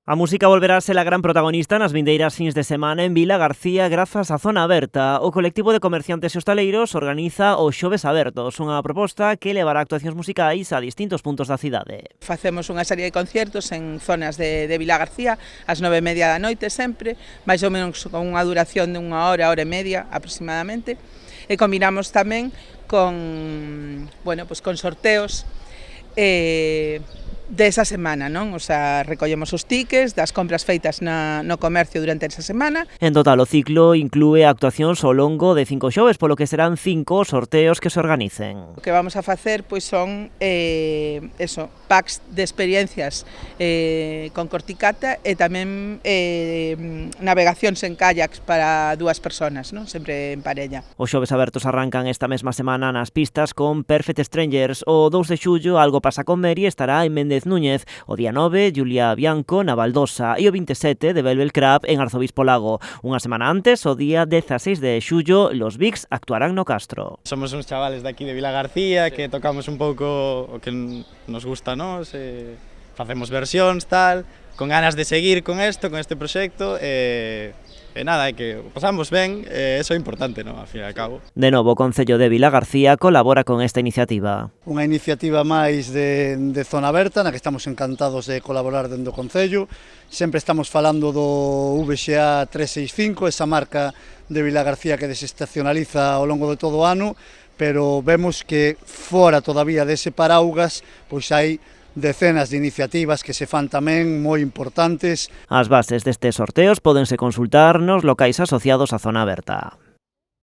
A música volverá a ser a gran protagonista nas vindeiras fins de semana en Vila García grazas á Zona Aberta. O colectivo de comerciantes e hostaleiros organiza os Xoves Abertos, unha proposta que levará actuacións musicais a distintos puntos da cidade. Facemos unha serie de conciertos en zonas de Vila García ás 9:30 da noite sempre, máis ou menos con unha duración de unha hora e media aproximadamente, e combinamos tamén con sorteos desa semana, non? O sea, recollemos os tickets das compras feitas no comercio durante esa semana. En total, o ciclo inclúe actuacións ao longo de 5 xoves, polo que serán 5 sorteos que se organicen. O que vamos a facer pois son packs de experiencias con corticata e tamén navegacións en kayaks para 2 persoas, non? Sempre en parella. Os Xoves Abertos arrancan esta mesma semana nas pistas con Perfect Strangers. O 2 de xullo, Algo pasa con Mary estará en Méndez Núñez. O día 9, Julia Bianco na Baldosa. E o 27, de Velvet Crab en Arzobispo Lago. Unha semana antes, o día 16 de xullo, Los Bigs actuarán no Castro. Somos uns chavales de aquí de Vila García que tocamos un pouco o que nos gusta a nós, facemos versións, tal, con ganas de seguir con este proxecto, e nada, é que o pasamos ben, eso é importante, non? Al fin e al cabo. De novo, o Concello de Vila García colabora con esta iniciativa. Unha iniciativa máis de Zona Aberta, na que estamos encantados de colaborar dentro do Concello. Sempre estamos falando do VXA 365, esa marca de Vila García que desestacionaliza ao longo de todo o ano, pero vemos que fora todavía dese paraugas, pois hai decenas de iniciativas que se fan tamén moi importantes. As bases destes sorteos pódense consultar nos locais asociados á Zona Aberta.